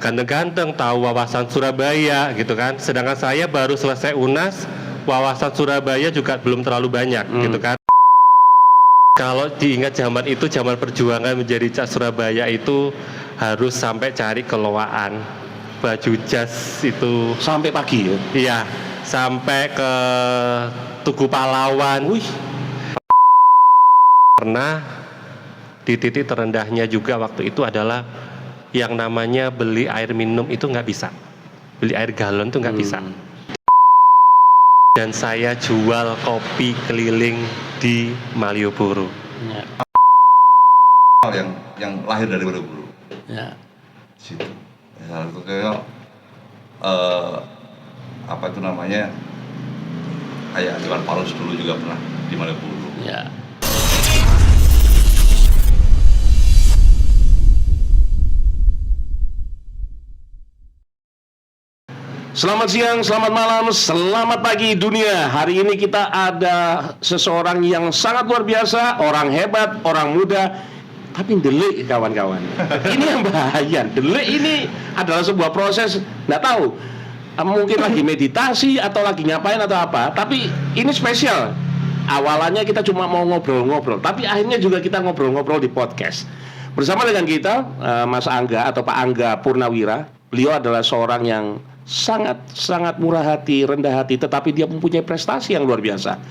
ganteng-ganteng, tahu wawasan Surabaya gitu kan. Sedangkan saya baru selesai UNAS, wawasan Surabaya juga belum terlalu banyak gitu kan. Kalau diingat zaman itu, zaman perjuangan menjadi Cak Surabaya itu harus sampai cari keloaan, baju jas itu Sampai pagi ya? iya, sampai ke Tugu Pahlawan. Pernah di titik terendahnya juga waktu itu adalah yang namanya beli air minum itu nggak bisa, beli air galon tuh nggak bisa. Dan saya jual kopi keliling di Malioboro. Ya. yang lahir dari Malioboro. Ya. Situ. Salah satu kayak apa itu namanya? Kayak Iwan Fals dulu juga pernah di Malioboro. Ya. Selamat siang, selamat malam, selamat pagi dunia. Hari ini kita ada seseorang yang sangat luar biasa, orang hebat, orang muda, tapi delik kawan-kawan. Ini yang bahaya. Delik ini adalah sebuah proses, nggak tahu, mungkin lagi meditasi atau lagi ngapain atau apa. Tapi ini spesial. Awalannya kita cuma mau ngobrol-ngobrol, tapi akhirnya juga kita ngobrol-ngobrol di podcast. Bersama dengan kita Mas Angga atau Pak Angga Purnawira. Beliau adalah seorang yang sangat murah hati, rendah hati, tetapi dia mempunyai prestasi yang luar biasa.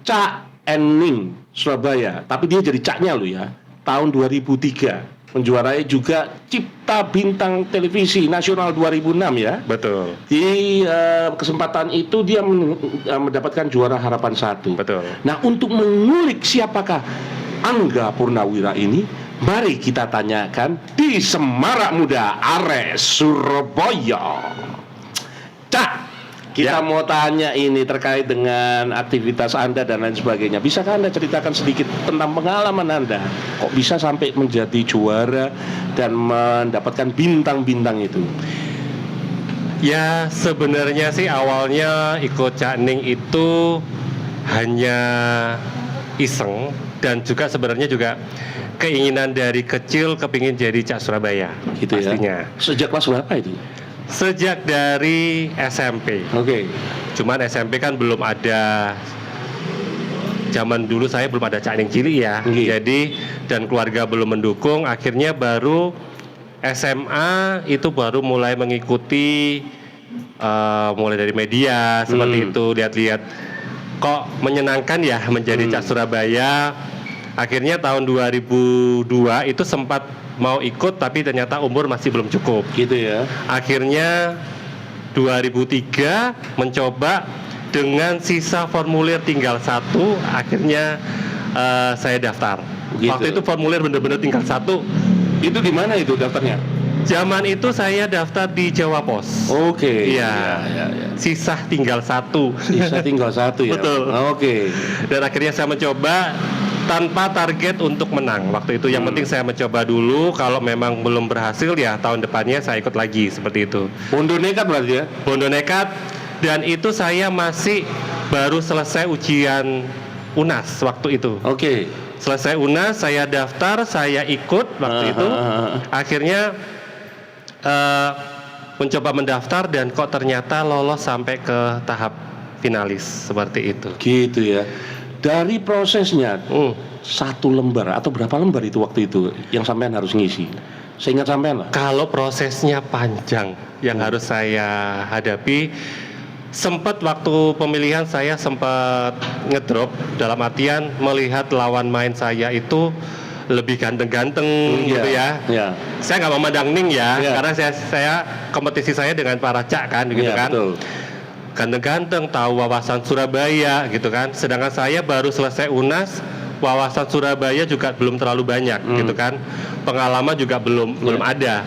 Cak Ening Surabaya, tapi dia jadi caknya loh ya. Tahun 2003 menjuarai juga Cipta Bintang Televisi Nasional 2006 ya. Betul. Di kesempatan itu dia mendapatkan juara harapan 1. Betul. Nah, untuk mengulik siapakah Angga Purnawira ini, mari kita tanyakan di Semarak Muda Ares Surabaya. Cak, kita mau tanya ini terkait dengan aktivitas Anda dan lain sebagainya. Bisakah Anda ceritakan sedikit tentang pengalaman Anda? Kok bisa sampai menjadi juara dan mendapatkan bintang-bintang itu? Ya sebenarnya sih awalnya ikut Cak Ning itu hanya iseng, dan juga sebenarnya juga keinginan dari kecil kepingin jadi Cak Surabaya Gitu pastinya. ya. Sejak kelas berapa itu? Sejak dari SMP. Oke. Cuman SMP kan belum ada, zaman dulu saya belum ada Cak Ning cilik ya. Jadi dan keluarga belum mendukung, akhirnya baru SMA itu baru mulai mengikuti mulai dari media seperti itu, lihat-lihat kok menyenangkan ya menjadi Cak Surabaya. Akhirnya tahun 2002 itu sempat mau ikut, tapi ternyata umur masih belum cukup. Gitu ya. Akhirnya 2003 mencoba dengan sisa formulir tinggal 1, akhirnya saya daftar. Gitu. Waktu itu formulir bener-bener tinggal 1. Itu di mana itu daftarnya? Zaman itu saya daftar di Jawa Pos. Oke. Iya. Ya. Sisa tinggal 1. Sisa tinggal 1 ya. Betul. Oke. Dan akhirnya saya mencoba tanpa target untuk menang. Waktu itu yang penting saya mencoba dulu. Kalau memang belum berhasil ya tahun depannya saya ikut lagi, seperti itu. Bondo nekat berarti ya? Bondo nekat. Dan itu saya masih baru selesai ujian UNAS waktu itu. Oke. Selesai UNAS saya daftar, saya ikut waktu itu. Akhirnya mencoba mendaftar dan kok ternyata lolos sampai ke tahap finalis, seperti itu. Gitu ya. Dari prosesnya 1 lembar atau berapa lembar itu waktu itu yang sampean harus ngisi? Seingat sampean lah. Kalau prosesnya panjang yang harus saya hadapi, sempat waktu pemilihan saya sempat ngedrop, dalam artian melihat lawan main saya itu lebih ganteng-ganteng gitu ya. Iya. Saya nggak memandang Ning ya, karena saya kompetisi saya dengan para Cak kan, gitu kan. Betul. Ganteng-ganteng, tahu wawasan Surabaya gitu kan. Sedangkan saya baru selesai UNAS, wawasan Surabaya juga belum terlalu banyak gitu kan. Pengalaman juga belum ada.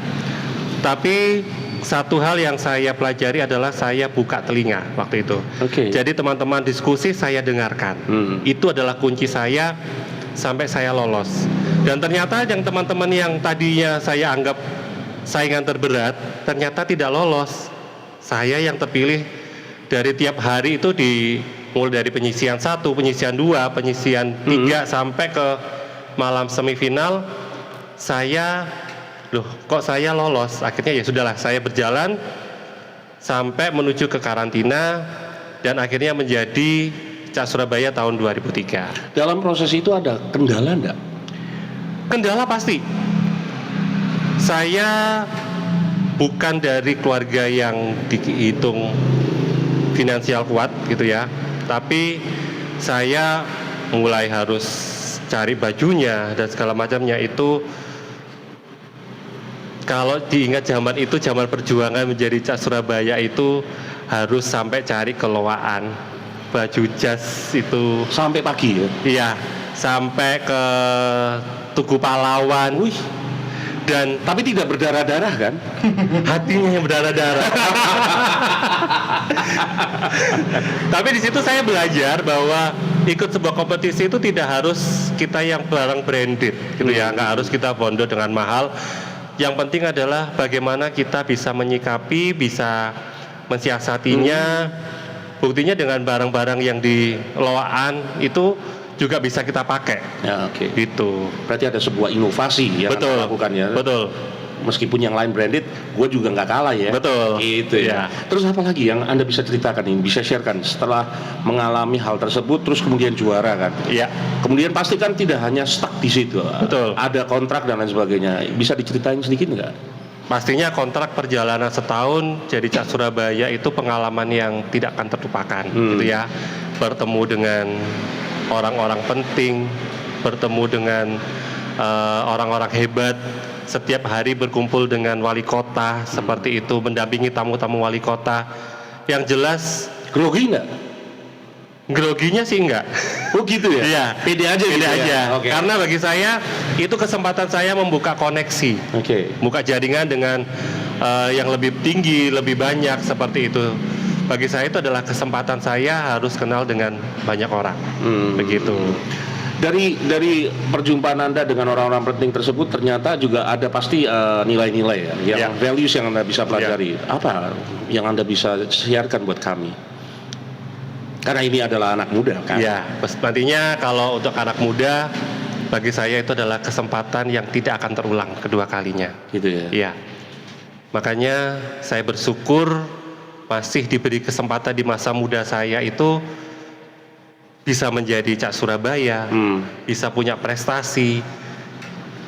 Tapi satu hal yang saya pelajari adalah saya buka telinga waktu itu. Jadi teman-teman diskusi saya dengarkan. Itu adalah kunci saya sampai saya lolos. Dan ternyata yang teman-teman yang tadinya saya anggap saingan terberat, ternyata tidak lolos. Saya yang terpilih. Dari tiap hari itu mulai dari penyisian 1, penyisian 2, penyisian 3 sampai ke malam semifinal, saya loh kok saya lolos? Akhirnya ya sudahlah, saya berjalan sampai menuju ke karantina dan akhirnya menjadi Cak Surabaya tahun 2003. Dalam proses itu ada kendala enggak? Kendala pasti. Saya bukan dari keluarga yang dihitung finansial kuat gitu ya, tapi saya mulai harus cari bajunya dan segala macamnya itu. Kalau diingat zaman itu, zaman perjuangan menjadi Cak Surabaya itu harus sampai cari keloaan baju jas itu. Sampai pagi ya? Iya, sampai ke Tugu Pahlawan. Wih. Dan Tapi tidak berdarah-darah kan? hatinya yang berdarah-darah. Tapi di situ saya belajar bahwa ikut sebuah kompetisi itu tidak harus kita yang barang branded gitu ya, nggak harus kita bondo dengan mahal. Yang penting adalah bagaimana kita bisa menyikapi, bisa mensiasatinya. Buktinya dengan barang-barang yang di loaan itu juga bisa kita pakai. Ya, oke. Gitu. Berarti ada sebuah inovasi yang Betul. Anda lakukan ya. Betul. Meskipun yang lain branded, gue juga nggak kalah ya. Betul. Gitu ya. Iya. Terus apa lagi yang Anda bisa ceritakan ini, bisa sharekan setelah mengalami hal tersebut, terus kemudian juara kan? Iya. Kemudian pasti kan tidak hanya stuck di situ. Betul. Ada kontrak dan lain sebagainya. Bisa diceritain sedikit nggak? Pastinya kontrak perjalanan setahun jadi Cak Surabaya itu pengalaman yang tidak akan terlupakan gitu ya. Bertemu dengan orang-orang penting, bertemu dengan orang-orang hebat, setiap hari berkumpul dengan wali kota seperti itu, mendampingi tamu-tamu wali kota. Yang jelas Grogi nggak? groginya sih enggak. Oh gitu ya? Iya, Pede aja Pede gitu aja. ya? Oke. Karena bagi saya itu kesempatan saya membuka koneksi. Oke. Buka jaringan dengan yang lebih tinggi, lebih banyak seperti itu. Bagi saya itu adalah kesempatan saya harus kenal dengan banyak orang. Begitu. Dari perjumpaan Anda dengan orang-orang penting tersebut ternyata juga ada pasti nilai-nilai ya, yang Ya. values yang Anda bisa pelajari. Apa yang Anda bisa sharekan buat kami? Karena ini adalah anak muda kan? Ya, nantinya kalau untuk anak muda, bagi saya itu adalah kesempatan yang tidak akan terulang kedua kalinya. Gitu ya. Iya. Makanya saya bersyukur masih diberi kesempatan di masa muda saya itu bisa menjadi Cak Surabaya, bisa punya prestasi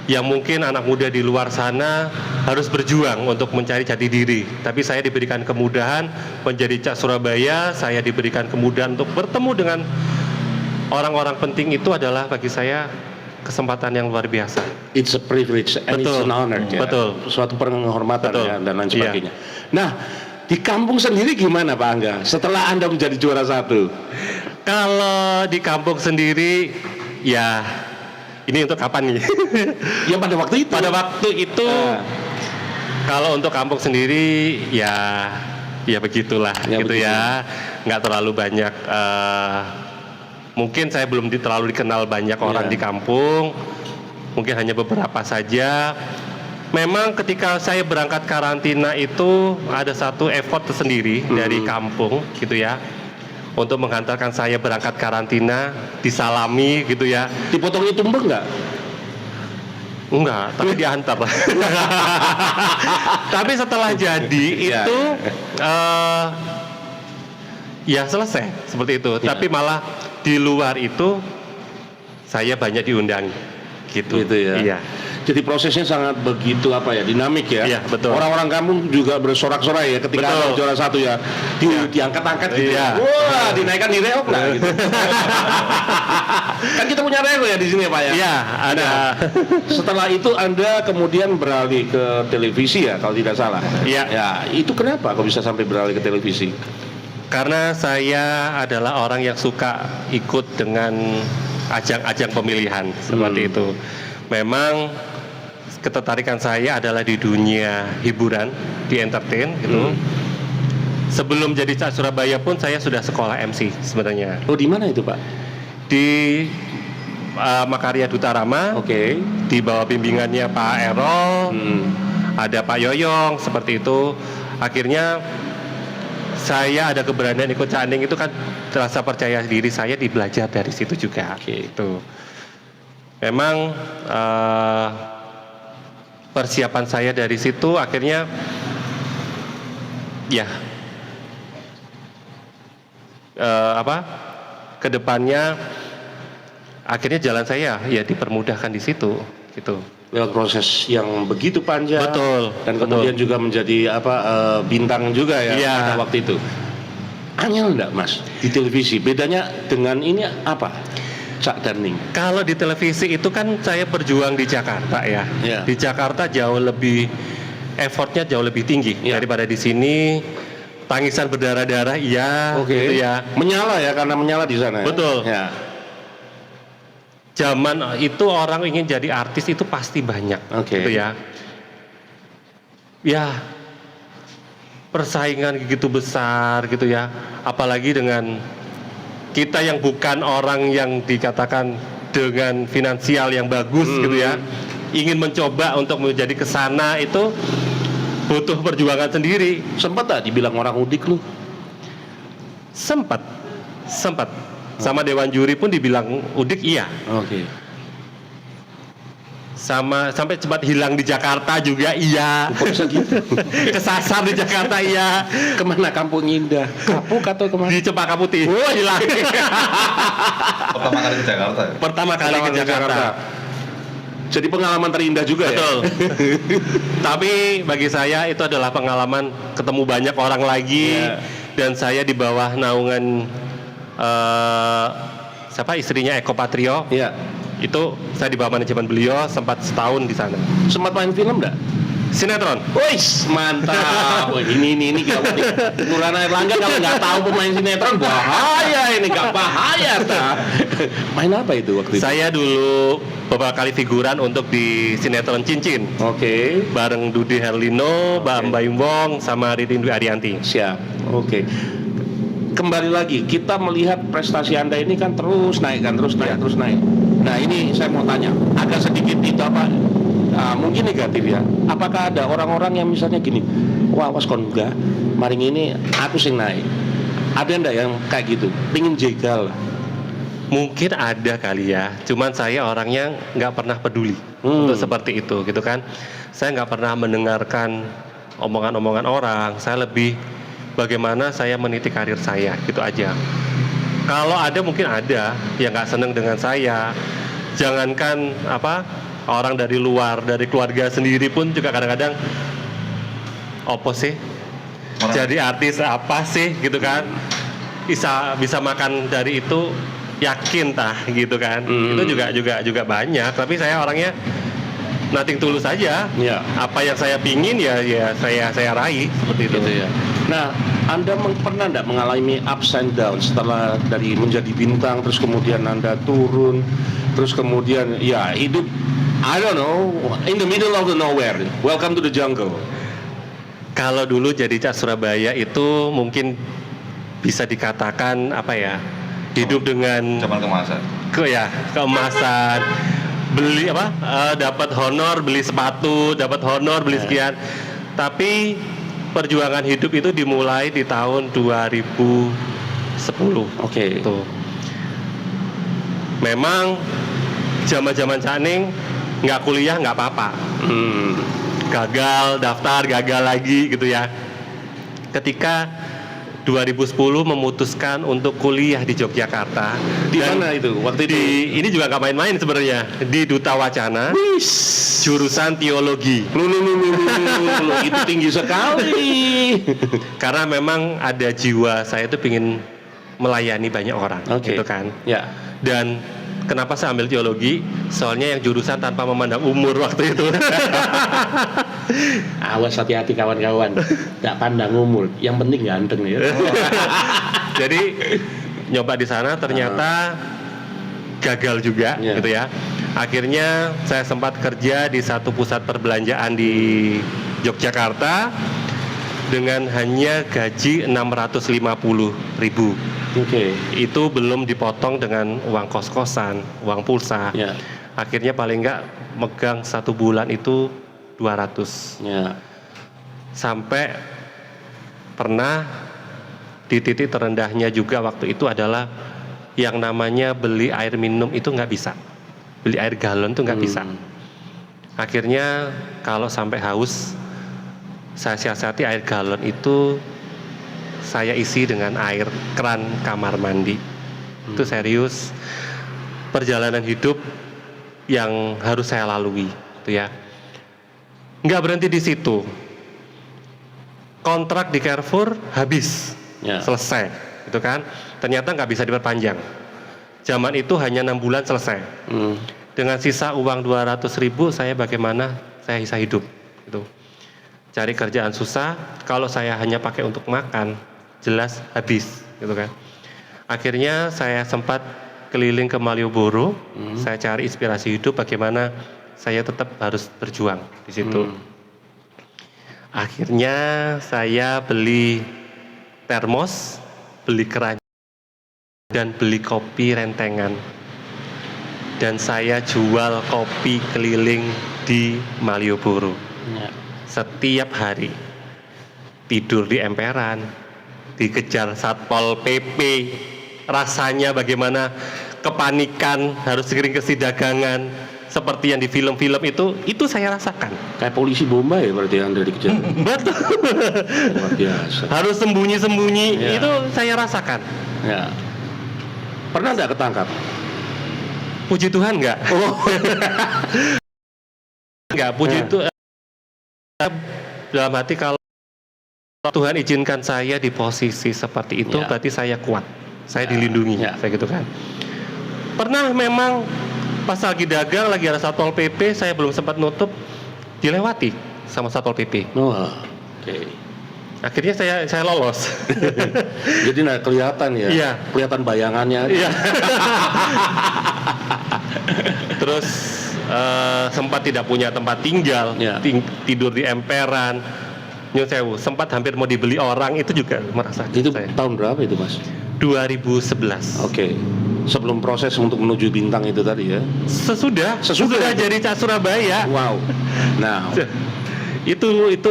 yang mungkin anak muda di luar sana harus berjuang untuk mencari jati diri. Tapi saya diberikan kemudahan menjadi Cak Surabaya, saya diberikan kemudahan untuk bertemu dengan orang-orang penting, itu adalah bagi saya kesempatan yang luar biasa. It's a privilege and it's Betul. an honor ya. Betul. Suatu penghormatan Betul. ya, dan lain Iya. sebagainya. Nah, di kampung sendiri gimana Pak Angga? Setelah Anda menjadi juara 1? Kalau di kampung sendiri, ya ini untuk kapan nih? Ya pada waktu itu. Pada waktu itu, kalau untuk kampung sendiri, ya begitulah, Ya, gitu begitu. ya. Nggak terlalu banyak. Mungkin saya belum terlalu dikenal banyak orang Ya. di kampung. Mungkin hanya beberapa saja. Memang ketika saya berangkat karantina itu ada satu effort tersendiri dari kampung, gitu ya, untuk menghantarkan saya berangkat karantina, disalami gitu ya. Dipotongnya tumbang nggak? Enggak, tapi diantar. Tapi setelah jadi Ya. itu ya selesai seperti itu. Ya. Tapi malah di luar itu saya banyak diundang gitu. Gitu ya. Iya. Jadi prosesnya sangat begitu dinamik ya. Iya, betul. Orang-orang kampung juga bersorak-sorai ya ketika Betul. ada juara 1 ya. Diangkat-angkat gitu. Iya. Wah, dinaikkan di reok lah gitu. Kan kita punya reok ya di sini Pak ya. Iya, ada. Nah, setelah itu Anda kemudian beralih ke televisi ya kalau tidak salah. Iya. Ya, itu kenapa kok bisa sampai beralih ke televisi? Karena saya adalah orang yang suka ikut dengan ajang-ajang pemilihan seperti itu. Memang ketertarikan saya adalah di dunia hiburan, di entertain gitu. Sebelum jadi Cak Surabaya pun saya sudah sekolah MC sebenarnya. Oh, di mana itu Pak? Di Makarya Duta Rama, Oke. di bawah bimbingannya Pak Errol, ada Pak Yoyong, seperti itu. Akhirnya saya ada keberanian ikut Canding, itu kan rasa percaya diri saya dibelajar dari situ juga. Gitu. Memang persiapan saya dari situ akhirnya ya kedepannya akhirnya jalan saya ya dipermudahkan di situ gitu. Lewat proses yang begitu panjang. Betul. Dan kemudian juga menjadi bintang juga ya Iya. pada waktu itu. Angel enggak Mas di televisi? Bedanya dengan ini apa? Cak Darning. Kalau di televisi itu kan saya berjuang di Jakarta ya. Iya. Di Jakarta jauh lebih effortnya jauh lebih tinggi Iya. daripada di sini. Tangisan berdarah-darah iya Oke. gitu ya. Menyala ya, karena menyala di sana. Ya? Betul. Ya. Zaman itu orang ingin jadi artis itu pasti banyak Oke. gitu ya. Ya persaingan gitu besar gitu ya. Apalagi dengan kita yang bukan orang yang dikatakan dengan finansial yang bagus gitu ya. Ingin mencoba untuk menjadi kesana itu butuh perjuangan sendiri. Sempat tak dibilang orang udik lu? Sempat. Sama Dewan Juri pun dibilang udik iya. Oke. Sampai cepat hilang di Jakarta juga iya. Kok bisa gitu? Kesasar di Jakarta iya. Kemana kampung indah? Kapuk atau kemana? Di Cempaka Putih. Oh, hilang. Pertama kali ke Jakarta ya? Pertama kali ke Jakarta. Jadi pengalaman terindah juga. Betul. Ya? Tapi bagi saya itu adalah pengalaman ketemu banyak orang lagi. Iya. Dan saya di bawah naungan siapa istrinya Eko Patrio. Iya. Itu saya di bawah manajemen beliau sempat setahun di sana. Sempat main film enggak? Sinetron. Wis, mantap. Wah, ini gawat nih. Nurana Erlangga kalau nggak tahu pemain sinetron bahaya ini, nggak bahaya ta. Main apa itu waktu itu? Saya dulu beberapa kali figuran untuk di sinetron Cincin Oke. bareng Dude Herlino, Mbak Oke. Mbayung Wong, sama Ririn Dwi Ariyanti. Siap. Oke. Kembali lagi, kita melihat prestasi Anda ini kan terus naik kan, terus naik. Nah, ini saya mau tanya, agak sedikit itu apa? Mungkin negatif ya. Apakah ada orang-orang yang misalnya gini, wah was kon enggak, maring ini aku sing naik. Ada ndak yang kayak gitu, pingin jegal? Mungkin ada kali ya, cuman saya orangnya nggak pernah peduli untuk seperti itu gitu kan. Saya nggak pernah mendengarkan omongan-omongan orang. Saya lebih bagaimana saya meniti karir saya gitu aja. Kalau ada mungkin ada yang nggak seneng dengan saya. Jangankan orang dari luar, dari keluarga sendiri pun juga kadang-kadang opo sih jadi artis apa sih gitu kan, bisa makan dari itu yakin tah gitu kan. Itu juga banyak, tapi saya orangnya nothing tulus aja. Ya. Apa yang saya pingin ya saya raih seperti itu. Gitu ya. Nah, Anda pernah enggak mengalami ups and downs setelah dari menjadi bintang, terus kemudian Anda turun, terus kemudian ya hidup I don't know, in the middle of the nowhere. Welcome to the jungle. Kalau dulu jadi Cak Surabaya itu mungkin bisa dikatakan hidup dengan Zaman kemasan. keemasan. Beli dapat honor beli sepatu, dapat honor beli sekian. Tapi perjuangan hidup itu dimulai di tahun 2010. Oke. Tuh. Memang zaman-zaman Caning nggak kuliah nggak apa-apa. Gagal daftar, gagal lagi gitu ya. Ketika 2010 memutuskan untuk kuliah di Yogyakarta. Di Dan mana itu? Waktu itu? ini juga nggak main-main sebenarnya. Di Duta Wacana, jurusan teologi. Loh, itu tinggi sekali. Karena memang ada jiwa saya itu pingin melayani banyak orang, Oke. gitu kan. Ya. Dan kenapa saya ambil teologi? Soalnya yang jurusan tanpa memandang umur waktu itu. Awas, hati-hati kawan-kawan. Tak pandang umur, yang penting ganteng ya. Jadi nyoba di sana ternyata gagal juga, Ya. gitu ya. Akhirnya saya sempat kerja di satu pusat perbelanjaan di Yogyakarta dengan hanya gaji 650.000. Oke. Itu belum dipotong dengan uang kos-kosan, uang pulsa. Ya. Akhirnya paling enggak megang 1 bulan itu 200. Ya. Sampai pernah di titik terendahnya juga waktu itu adalah yang namanya beli air minum itu nggak bisa. Beli air galon tuh nggak bisa. Akhirnya kalau sampai haus, saya siasati air galon itu saya isi dengan air keran kamar mandi. Itu serius perjalanan hidup yang harus saya lalui, gitu ya. Nggak berhenti di situ. Kontrak di Carrefour habis, selesai, gitu kan. Ternyata nggak bisa diperpanjang. Zaman itu hanya 6 bulan selesai. Dengan sisa uang 200.000, saya bagaimana saya bisa hidup, gitu. Cari kerjaan susah, kalau saya hanya pakai untuk makan, jelas habis, gitu kan. Akhirnya saya sempat keliling ke Malioboro, saya cari inspirasi hidup bagaimana saya tetap harus berjuang di situ. Akhirnya saya beli termos, beli keranjang, dan beli kopi rentengan. Dan saya jual kopi keliling di Malioboro. Setiap hari. Tidur di emperan, dikejar Satpol PP. Rasanya bagaimana kepanikan, harus kering-kesi dagangan. Seperti yang di film-film itu saya rasakan. Kayak polisi bomba ya berarti Anda dikejar. Betul. Luar biasa. Harus sembunyi-sembunyi, itu saya rasakan. Ya. Pernah nggak ketangkap? Puji Tuhan enggak. Enggak, puji Tuhan. Dalam hati kalau Tuhan izinkan saya di posisi seperti itu, berarti saya kuat. Saya dilindungi, saya gitu kan. Pernah memang pas lagi dagang, lagi ada Satpol PP, saya belum sempat nutup, dilewati sama Satpol PP. Akhirnya saya lolos. Jadi nggak kelihatan ya? Iya. Kelihatan bayangannya. Iya. Terus sempat tidak punya tempat tinggal, tidur di emperan. Nyun sewu, sempat hampir mau dibeli orang, itu juga merasakan. Itu saya. tahun berapa itu Mas? 2011. Oke. Sebelum proses untuk menuju bintang itu tadi ya? Sesudah jadi Cak Surabaya. Wow. Nah, itu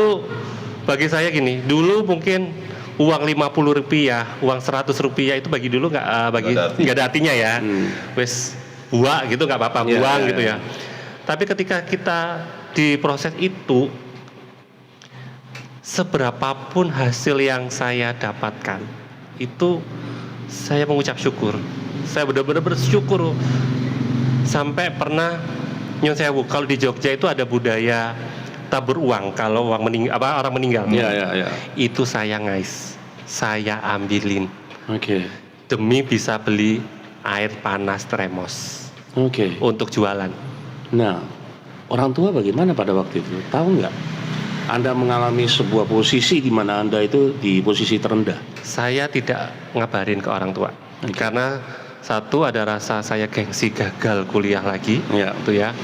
bagi saya gini, dulu mungkin uang 50 rupiah, uang 100 rupiah itu bagi dulu nggak ada artinya ya. Wes buang gitu nggak apa-apa, buang gitu ya. Tapi ketika kita di proses itu, seberapapun hasil yang saya dapatkan, itu saya mengucap syukur. Saya benar-benar bersyukur. Sampai pernah nyun sewu, kalau di Jogja itu ada budaya tabur uang kalau orang meninggal. Iya. Itu saya ngais, saya ambilin. Oke. Demi bisa beli air panas termos. Oke. Untuk jualan. Nah, orang tua bagaimana pada waktu itu? Tahu nggak? Anda mengalami sebuah posisi di mana Anda itu di posisi terendah. Saya tidak ngabarin ke orang tua. Karena satu, ada rasa saya gengsi gagal kuliah lagi. Itu ya.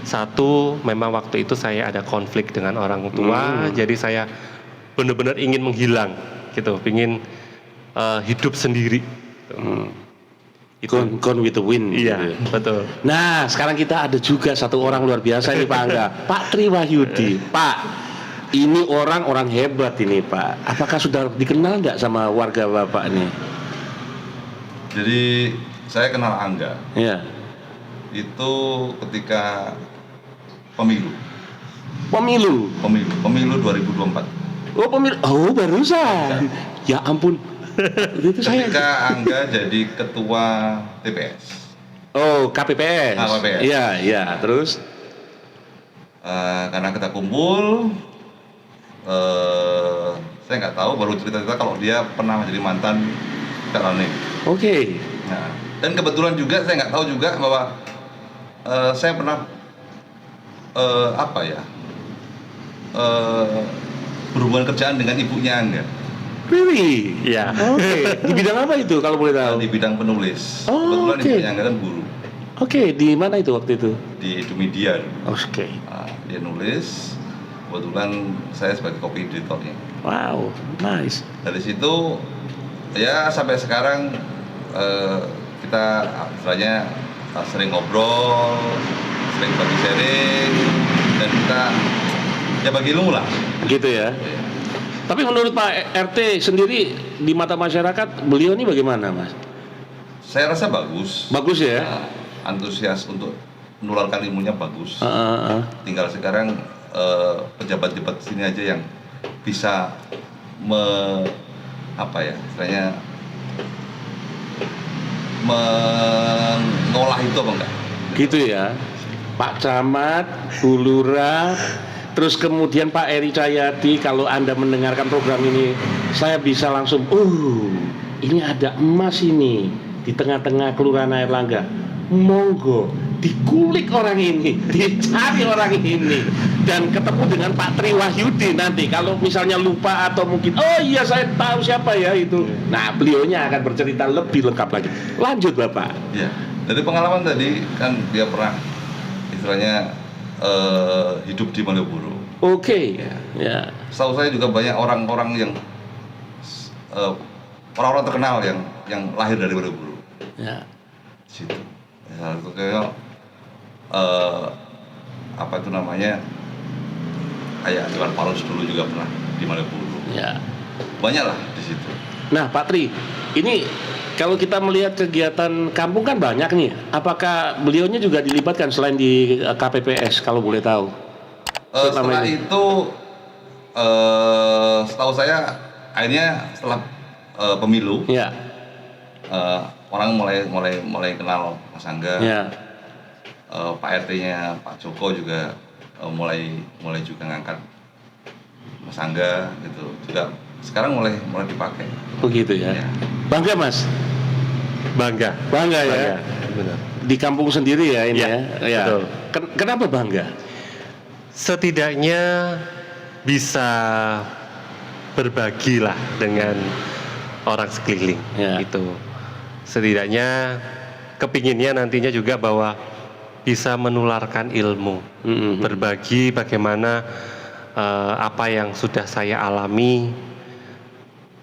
Satu, memang waktu itu saya ada konflik dengan orang tua, jadi saya benar-benar ingin menghilang, gitu, ingin hidup sendiri. Gone with the wind. Iya, gitu. Betul. Nah, sekarang kita ada juga satu orang luar biasa nih Pak Angga, Pak Tri Wahyudi. Pak, ini orang hebat ini Pak. Apakah sudah dikenal nggak sama warga Bapak ini? Jadi saya kenal Angga. Iya. Itu ketika pemilu 2024. Oh, pemilu. Oh, barusan. Ya ampun. Itu saya. Ketika Angga jadi ketua TPS. Oh, KPPS. KPPS. Iya. Terus karena kita kumpul, saya nggak tahu, baru cerita-cerita kalau dia pernah menjadi mantan Cak Rani. Oke. Nah, dan kebetulan juga saya nggak tahu juga bahwa saya pernah berhubungan kerjaan dengan ibunya Angga. Really? Iya. Oke. Di bidang apa itu kalau boleh tahu? Di bidang penulis. Oh, kebetulan ibunya Angga kan guru. Oke, di mana itu waktu itu? Di Edomedia. Oke. Nah, dia nulis. Kebetulan saya sebagai copy editornya. Wow, nice. Dari situ ya sampai sekarang kita istilahnya sering ngobrol, sering bagi sharing, dan kita ya bagi ilmu lah. Gitu ya. Tapi menurut Pak RT sendiri di mata masyarakat beliau ini bagaimana, Mas? Saya rasa bagus. Bagus ya. Antusias untuk menularkan ilmunya bagus. Tinggal sekarang pejabat-pejabat sini aja yang bisa istilahnya mengolah itu apa enggak? Gitu ya, Pak Camat, Bu Lurah, terus kemudian Pak Eri Cahyadi. Kalau Anda mendengarkan program ini, saya bisa langsung, ini ada emas ini di tengah-tengah Kelurahan Airlangga. Monggo, dikulik orang ini, dicari orang ini, dan ketemu dengan Pak Tri Wahyudi nanti. Kalau misalnya lupa atau mungkin, oh iya saya tahu siapa ya itu. Nah, beliaunya akan bercerita lebih lengkap lagi. Lanjut Bapak. Ya, dari pengalaman tadi kan dia pernah istilahnya hidup di Malioboro. Oke. Ya. Setahu saya juga banyak orang-orang yang orang-orang terkenal yang lahir dari Malioboro. Ya. Di situ. Salah satu kayak kayak Iwan Fals dulu juga pernah di Malioboro. Ya. Banyak lah di situ. Nah, Pak Tri, ini kalau kita melihat kegiatan kampung kan banyak nih. Apakah beliaunya juga dilibatkan selain di KPPS kalau boleh tahu? Setelah itu, setahu saya akhirnya setelah pemilu, Ya. orang mulai kenal Mas Angga. Ya. Pak RT-nya Pak Joko juga mulai juga ngangkat Mas Angga gitu. Juga sekarang mulai dipakai. Begitu ya. Ya. Bangga Mas? Bangga. Bangga ya. Benar. Di kampung sendiri ya ini Ya, ya. betul. Kenapa bangga? Setidaknya bisa berbagi lah dengan orang sekeliling. Ya. Itu setidaknya kepinginnya nantinya juga bahwa bisa menularkan ilmu, berbagi bagaimana apa yang sudah saya alami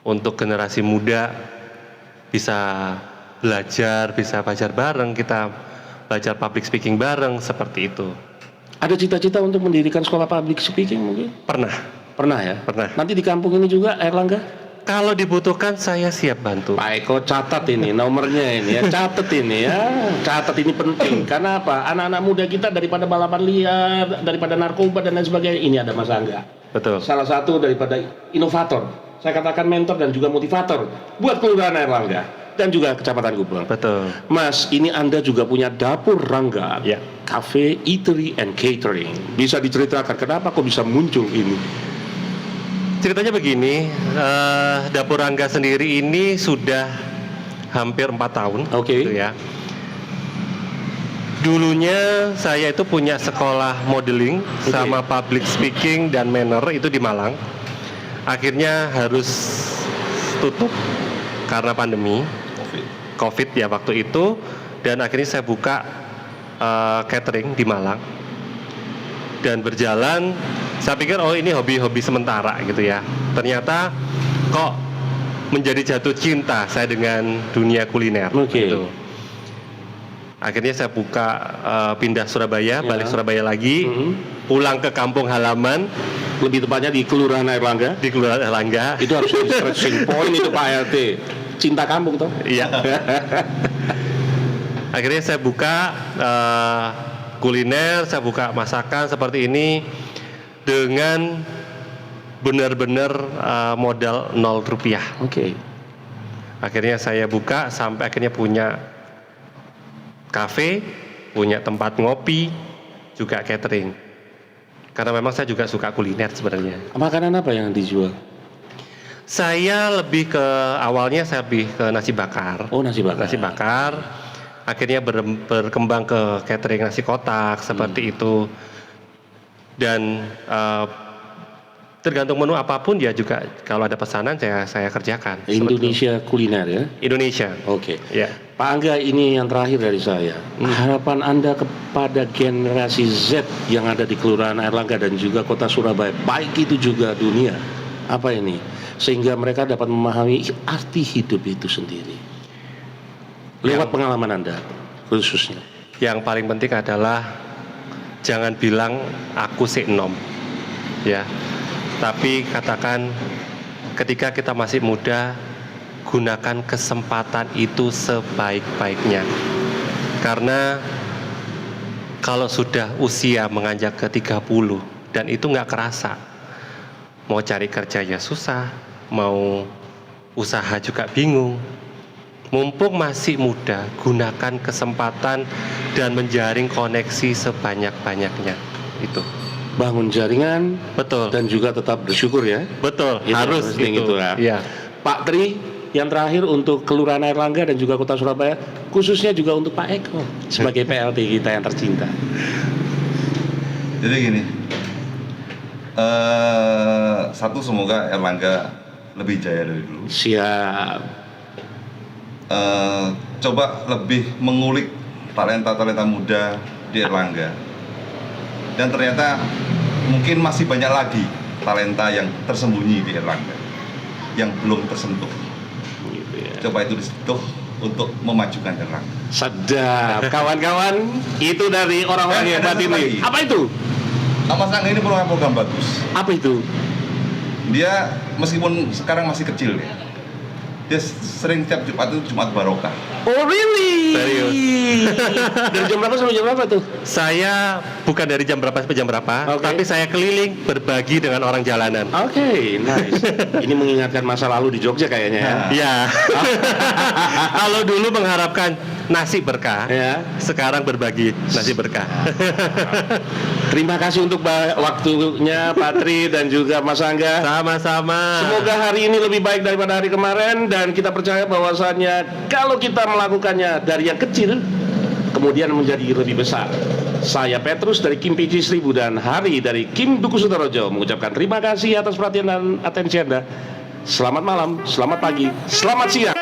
untuk generasi muda bisa belajar bareng, kita belajar public speaking bareng seperti itu. Ada cita-cita untuk mendirikan sekolah public speaking mungkin? Pernah ya? Pernah. Nanti di kampung ini juga Airlangga? Kalau dibutuhkan saya siap bantu. Pak Eko catat ini nomornya ini ya, catat ini ya, catat ini penting. Karena apa? Anak-anak muda kita daripada balapan liar, daripada narkoba dan lain sebagainya, ini ada Mas Angga. Betul. Salah satu daripada inovator, saya katakan mentor dan juga motivator buat Kelurahan Airlangga dan juga Kecamatan Gubeng. Betul. Mas, ini Anda juga punya dapur Rangga, Ya. cafe, eatery and catering. Bisa diceritakan kenapa kok bisa muncul ini? Ceritanya begini, Dapur Rangga sendiri ini sudah hampir 4 tahun. Oke. Gitu ya. Dulunya saya itu punya sekolah modeling sama public speaking dan manner itu di Malang. Akhirnya harus tutup karena pandemi COVID ya waktu itu, dan akhirnya saya buka catering di Malang. Dan berjalan, saya pikir ini hobi-hobi sementara gitu ya. Ternyata kok menjadi jatuh cinta saya dengan dunia kuliner. Oke. Gitu. Akhirnya saya buka pindah Surabaya, balik Surabaya lagi, pulang ke kampung halaman, Lebih tepatnya di Kelurahan Airlangga. di Kelurahan Airlangga. Itu harus jadi stretching point itu Pak RT. Cinta kampung toh. Iya. Akhirnya saya buka kuliner, saya buka masakan seperti ini dengan benar-benar modal 0 rupiah. Oke. Akhirnya saya buka sampai akhirnya punya kafe, punya tempat ngopi, juga catering. Karena memang saya juga suka kuliner sebenarnya. Makanan apa yang dijual? Saya lebih ke awalnya saya lebih ke nasi bakar. Oh, nasi bakar. Nasi bakar. Akhirnya berkembang ke catering nasi kotak seperti itu. Dan tergantung menu apapun ya juga kalau ada pesanan saya kerjakan. Indonesia kuliner ya. Indonesia. Oke. Ya. Pak Angga, ini yang terakhir dari saya. Harapan Anda kepada generasi Z yang ada di Kelurahan Airlangga dan juga Kota Surabaya, baik itu juga dunia, apa ini? Sehingga mereka dapat memahami arti hidup itu sendiri. Lewat pengalaman Anda khususnya. Yang paling penting adalah jangan bilang aku si enom. Ya. Tapi katakan ketika kita masih muda, gunakan kesempatan itu sebaik-baiknya. Karena Kalau sudah usia menganjak ke 30 dan itu nggak kerasa, mau cari kerja ya susah, mau usaha juga bingung. Mumpung masih muda, gunakan kesempatan dan menjaring koneksi sebanyak-banyaknya. Itu. Bangun jaringan Betul. dan juga tetap bersyukur ya. Betul, Itu harus penting itu. ya. Iya. Pak Tri, yang terakhir untuk Kelurahan Airlangga dan juga Kota Surabaya, khususnya juga untuk Pak Eko sebagai PLT kita yang tercinta. Jadi gini, satu semoga Erlangga lebih jaya dari dulu. Siap. Coba lebih mengulik talenta-talenta muda di Erlangga. Dan ternyata mungkin masih banyak lagi talenta yang tersembunyi di Erlangga yang belum tersentuh. Gitu ya. Coba itu disentuh untuk memajukan Erlangga. Sedap. Kawan-kawan, itu dari orang-orang Dan hebat ada satu ini. lagi. Apa itu? Mas Angga ini punya program bagus. Apa itu? Dia meskipun sekarang masih kecil dia sering tiap Jumat itu Jumat Barokah. Oh really? Serius. Dari jam berapa sampai jam berapa tuh? Saya bukan dari jam berapa sampai jam berapa, Oke. tapi saya keliling berbagi dengan orang jalanan. Oke, nice. Ini mengingatkan masa lalu di Jogja kayaknya ya. Iya. Kalau dulu mengharapkan nasi berkah, Ya. sekarang berbagi nasi berkah. Terima kasih untuk waktunya Pak Tri dan juga Mas Angga. Sama-sama. Semoga hari ini lebih baik daripada hari kemarin dan kita percaya bahwasannya kalau kita melakukannya dari yang kecil kemudian menjadi lebih besar. Saya Petrus dari Kim PG 1000 dan Hari dari Kim Duku Sutorojo mengucapkan terima kasih atas perhatian dan atensi Anda. Selamat malam, selamat pagi, selamat siang.